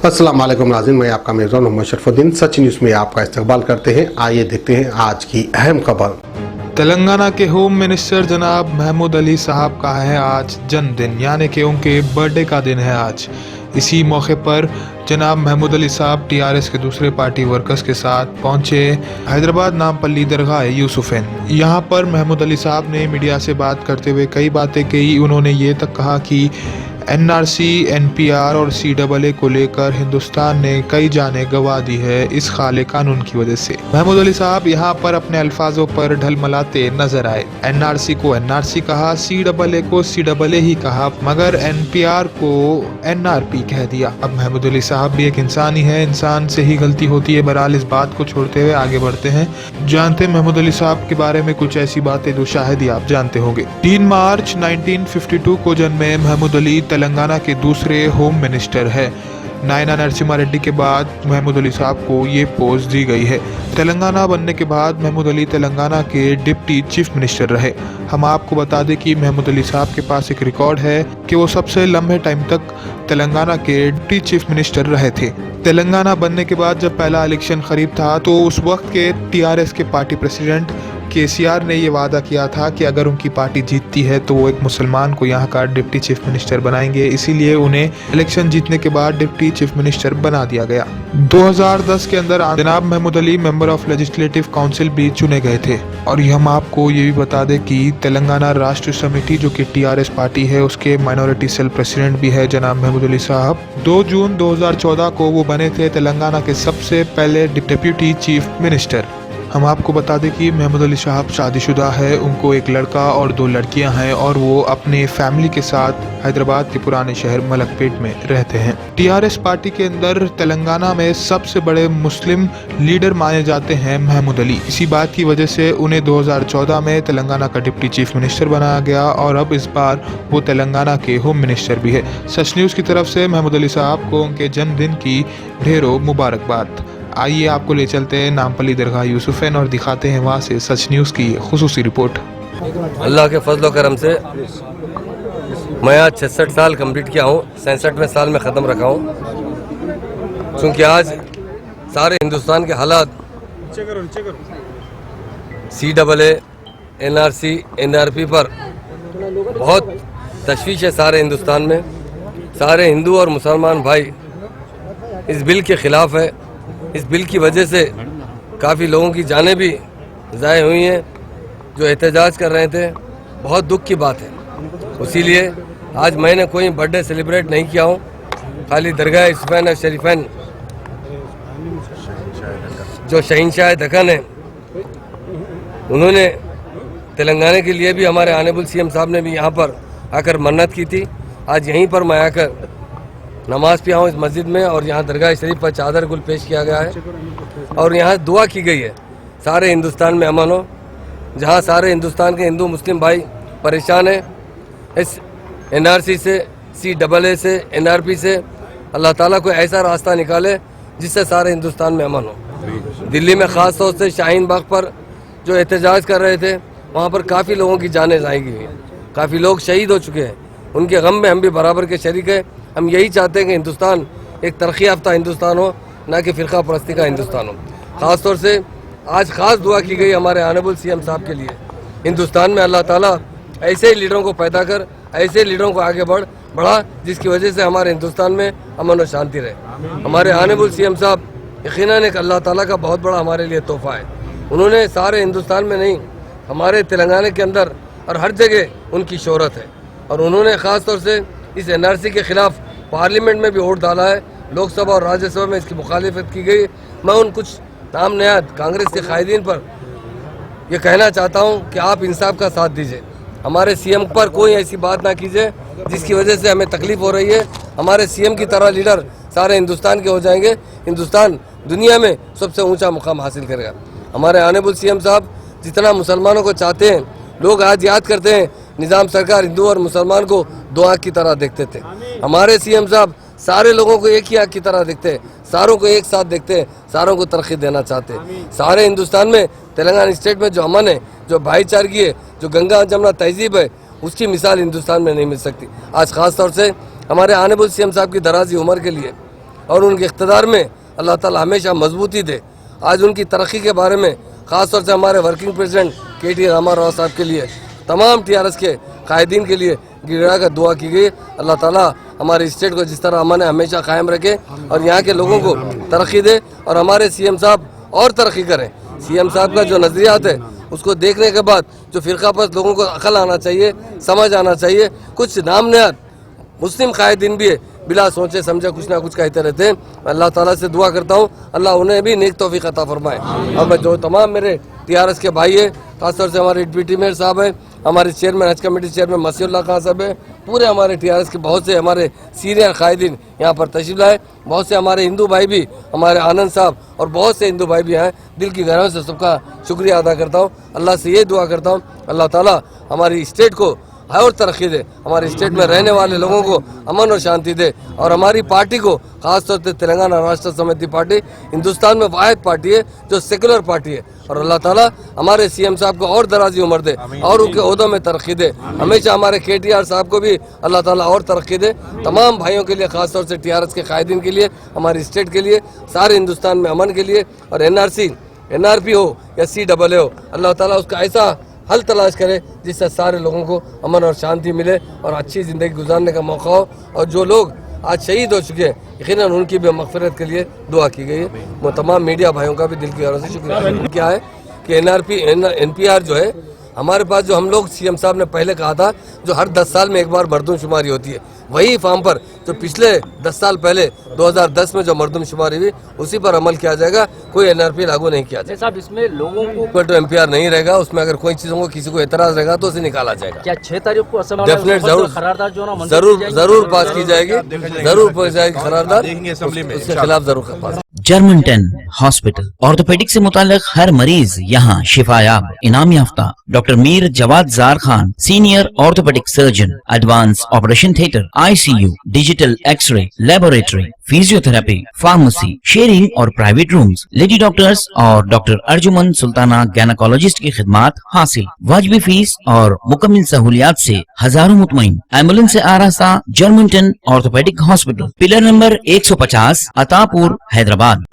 अस्सलाम वालेकुम नाज़रीन, मैं आपका मेज़बान मोहम्मद शरफुद्दीन। सच न्यूज़ में आपका इस्तकबाल करते हैं। आइए देखते हैं आज की अहम खबर। तेलंगाना के होम मिनिस्टर जनाब महमूद अली साहब का है आज जन्मदिन, यानी कि उनके बर्थडे का दिन है आज। इसी मौके पर जनाब महमूद अली साहब टीआरएस के दूसरे पार्टी वर्कर्स के साथ पहुंचे हैदराबाद नामपल्ली दरगाह यूसुफैन। यहां पर महमूद अली साहब ने मीडिया से बात करते हुए कई बातें कही। उन्होंने ये तक कहा कि एनआरसी, एनपीआर और सीएए को लेकर हिंदुस्तान ने कई जानें गंवा दी है इस काले कानून की वजह से। महमूद अली साहब यहाँ पर अपने अल्फाजों पर ढलमलाते नजर आए। एनआरसी को एनआरसी कहा, सीएए को सीएए ही कहा, मगर एनपीआर को एनआरपी कह दिया। अब महमूद अली साहब भी एक इंसान ही है, इंसान से ही गलती होती है। बहरहाल इस बात को छोड़ते हुए आगे बढ़ते हैं, जानते महमूद अली साहब के बारे में कुछ ऐसी बातें जो शायद ही आप जानते होंगे। 3 मार्च 1952 को जन्मे महमूद अली तेलंगाना के दूसरे होम मिनिस्टर है। नायना नरसिम्हा रेड्डी के बाद महमूद अली साहब को ये पोस्ट दी गई है। तेलंगाना बनने के बाद महमूद अली तेलंगाना के डिप्टी चीफ मिनिस्टर रहे। हम आपको बता दें कि महमूद अली साहब के पास एक रिकॉर्ड है कि वो सबसे लंबे टाइम तक तेलंगाना के डिप्टी चीफ मिनिस्टर रहे थे। तेलंगाना बनने के बाद जब पहला इलेक्शन करीब था तो उस वक्त के टीआरएस के पार्टी प्रेसिडेंट केसीआर ने ये वादा किया था कि अगर उनकी पार्टी जीतती है तो वो एक मुसलमान को यहाँ का डिप्टी चीफ मिनिस्टर बनाएंगे। इसीलिए उन्हें इलेक्शन जीतने के बाद डिप्टी चीफ मिनिस्टर बना दिया गया। 2010 के अंदर जनाब Mahmood Ali member of legislative council भी चुने गए थे। और हम आपको ये भी बता दें कि तेलंगाना राष्ट्र समिति जो कि टीआरएस पार्टी है उसके माइनॉरिटी सेल प्रेसिडेंट भी है जनाब महमूद अली साहब। 2 जून 2014 को वो बने थे तेलंगाना के सबसे पहले डिप्टी चीफ मिनिस्टर। हम आपको बता दें कि महमूद अली साहब शादीशुदा है, उनको एक लड़का और 2 लड़कियां हैं और वो अपने फैमिली के साथ हैदराबाद के पुराने शहर मलकपेट में रहते हैं। टीआरएस पार्टी के अंदर तेलंगाना में सबसे बड़े मुस्लिम लीडर माने जाते हैं महमूद अली। इसी बात की वजह से उन्हें 2014 में तेलंगाना का डिप्टी चीफ मिनिस्टर बनाया गया और अब इस बार वो तेलंगाना के होम मिनिस्टर भी है। सच न्यूज़ की तरफ से महमूद अली साहब को उनके जन्मदिन की ढेरों मुबारकबाद। आइए आपको ले चलते हैं नामपल्ली दरगाह यूसुफैन और दिखाते हैं वहाँ से सच न्यूज़ की खुसूसी रिपोर्ट। अल्लाह के फजल करम से मैं आज 66 साल कंप्लीट किया हूँ, 67वें साल में ख़त्म रखा हूँ। क्योंकि आज सारे हिंदुस्तान के हालात सीएए, एनआरसी, एनआरपी पर बहुत तशवीश है सारे हिंदुस्तान में। सारे हिंदू और मुसलमान भाई इस बिल के ख़िलाफ़ है। इस बिल की वजह से काफ़ी लोगों की जानें भी ज़ाय हुई हैं जो एहतजाज कर रहे थे। बहुत दुख की बात है। इसीलिए आज मैंने कोई बर्थडे सेलिब्रेट नहीं किया हूँ। खाली दरगाह यूसुफैन और शरीफैन जो शहंशाह दक्कन है उन्होंने तेलंगाना के लिए भी हमारे ऑनरेबल सीएम साहब ने भी यहाँ पर आकर मन्नत की थी। आज यहीं पर मैं आकर नमाज पे आऊँ इस मस्जिद में और यहाँ दरगाह शरीफ पर चादर गुल पेश किया गया है और यहाँ दुआ की गई है सारे हिंदुस्तान में अमन हो। जहाँ सारे हिंदुस्तान के हिंदू मुस्लिम भाई परेशान हैं इस एनआरसी से, सीएए से, एनआरपी से, अल्लाह ताला को ऐसा रास्ता निकाले जिससे सारे हिंदुस्तान में अमन हो। दिल्ली में ख़ास तौर से शाहीन बाग पर जो एहतजाज कर रहे थे वहाँ पर काफ़ी लोगों की जानें ज़ाई हुई हैं, काफ़ी लोग शहीद हो चुके हैं। उनके गम में हम भी बराबर के शरीक हैं। हम यही चाहते हैं कि हिंदुस्तान एक तरक्की याफ्ता हिंदुस्तान हो, ना कि फ़िरका परस्ती का हिंदुस्तान हो। ख़ास तौर से आज ख़ास दुआ की गई हमारे ऑनरेबल सीएम साहब के लिए। हिंदुस्तान में अल्लाह ताला ऐसे ही लीडरों को पैदा कर, ऐसे लीडरों को आगे बढ़ा जिसकी वजह से हमारे हिंदुस्तान में अमन और शांति रहे। हमारे ऑनरेबल सीएम साहब यकीनन एक अल्लाह ताला का बहुत बड़ा हमारे लिए तोहफ़ा है। उन्होंने सारे हिंदुस्तान में नहीं, हमारे तेलंगाना के अंदर और हर जगह उनकी शोहरत है और उन्होंने ख़ास तौर से इस एनआरसी के ख़िलाफ़ पार्लियामेंट में भी वोट डाला है। लोकसभा और राज्यसभा में इसकी मुखालिफत की गई। मैं उन कुछ नाम नयाद कांग्रेस के कायदीन पर यह कहना चाहता हूँ कि आप इंसाफ का साथ दीजिए। हमारे सीएम पर कोई ऐसी बात ना कीजिए जिसकी वजह से हमें तकलीफ़ हो रही है। हमारे सीएम की तरह लीडर सारे हिंदुस्तान के हो जाएंगे, हिंदुस्तान दुनिया में सबसे ऊँचा मुकाम हासिल करेगा। हमारे ऑनरेबल सीएम साहब जितना मुसलमानों को चाहते हैं, लोग आज याद करते हैं निज़ाम सरकार हिंदू और मुसलमान को 2 आँख की तरह देखते थे। हमारे सीएम साहब सारे लोगों को एक ही आँख की तरह देखते हैं, सारों को एक साथ देखते हैं, सारों को तरक्की देना चाहते हैं। सारे हिंदुस्तान में तेलंगाना स्टेट में जो अमन है, जो भाईचारगी है, जो गंगा जमुना तहजीब है, उसकी मिसाल हिंदुस्तान में नहीं मिल सकती। आज ख़ास तौर से हमारे ऑनरेबल सीएम साहब की दराजी उम्र के लिए और उनके इक़्तिदार में अल्लाह ताला हमेशा मजबूती दे। आज उनकी तरक्की के बारे में ख़ास तौर से हमारे वर्किंग प्रेसिडेंट KT रामाराव साहब के लिए, तमाम TRS के कायदीन के लिए गिड़ा कर दुआ की गई। अल्लाह ताला हमारे स्टेट को जिस तरह अमन हमेशा कायम रखे और यहाँ के लोगों को तरक्की दे और हमारे CM साहब और तरक्की करें। CM साहब का जो नज़रियात है उसको देखने के बाद जो फ़िरक़ापरस्त लोगों को अकल आना चाहिए, समझ आना चाहिए। कुछ नामनयाद मुस्लिम कायदीन भी बिला सोचे समझे कुछ ना कुछ कहते रहते हैं। मैं अल्लाह ताला से दुआ करता हूँ अल्लाह उन्हें भी नेक तौफीक अता फरमाए। और मैं जो तमाम मेरे TRS के भाई है, खासतौर से हमारे डिप्टी मेयर साहब है, हमारे चेयरमैन हज कमेटी चेयरमैन मसीउल्लाह खान साहब है, पूरे हमारे TRS के बहुत से हमारे सीनियर कायदीन यहाँ पर तशरीफ लाए, बहुत से हमारे हिंदू भाई भी, हमारे आनंद साहब और बहुत से हिंदू भाई भी हैं। दिल की गहराइयों से सबका शुक्रिया अदा करता हूँ। अल्लाह से ये दुआ करता हूँ अल्लाह ताला हमारी स्टेट को और तरक्की दे, हमारे स्टेट में रहने वाले लोगों को अमन और शांति दे और हमारी पार्टी को खासतौर से तेलंगाना राष्ट्र समिति पार्टी हिंदुस्तान में वाहिद पार्टी है जो सेकुलर पार्टी है। और अल्लाह ताला हमारे CM साहब को और दराजी उम्र दे और उनके ओहदों में तरक्की दे। हमेशा हमारे KTR साहब को भी अल्लाह ताला और तरक्की दे। तमाम भाइयों के लिए, खासतौर से TRS के कायदीन के लिए, हमारी स्टेट के लिए, सारे हिंदुस्तान में अमन के लिए और NRP हो या CAA हो, अल्लाह ताला उसका ऐसा हल तलाश करे जिससे सारे लोगों को अमन और शांति मिले और अच्छी ज़िंदगी गुजारने का मौका हो। और जो लोग आज शहीद हो चुके हैं यकीनन उनकी भी मग़फ़िरत के लिए दुआ की गई है। मैं तमाम मीडिया भाइयों का भी दिल की गहराइयों से शुक्रिया। क्या है कि NPR जो है हमारे पास, जो हम लोग CM साहब ने पहले कहा था जो हर 10 साल में एक बार मरदमशुमारी होती है, वही फॉर्म पर जो पिछले 10 साल पहले 2010 में जो मरदमशुमारी हुई उसी पर अमल किया जाएगा। कोई NRP लागू नहीं किया जाएगा। साहब इसमें लोगों को तो MPR नहीं रहेगा, उसमें अगर कोई चीज़ों को किसी को एतराज़ रहेगा तो उसे निकाला जाएगा। क्या 6 तारीख को डेफिनेट जरूर पास की जाएगी, जरूर पास जाएगी करारदाद, उसके खिलाफ जरूर पास। जर्मनटन हॉस्पिटल ऑर्थोपेडिक से मुताल्लिक हर मरीज यहाँ शिफायाब, इनाम याफ्ता। Doctor Mir Jawad Jar Khan, senior orthopaedic surgeon, advance operation theatre, ICU, digital x-ray, laboratory, physiotherapy, pharmacy, sharing और प्राइवेट रूम्स, लेडी डॉक्टर्स और डॉक्टर अर्जुमन सुल्ताना गायनेकोलॉजिस्ट की खिदमात हासिल। वाजिबी फीस और मुकम्मल सहूलियात से हजारों मुतमईन। एम्बुलेंस से आरास्ता Germanton orthopaedic hospital, pillar number 150, Attapur, Hyderabad.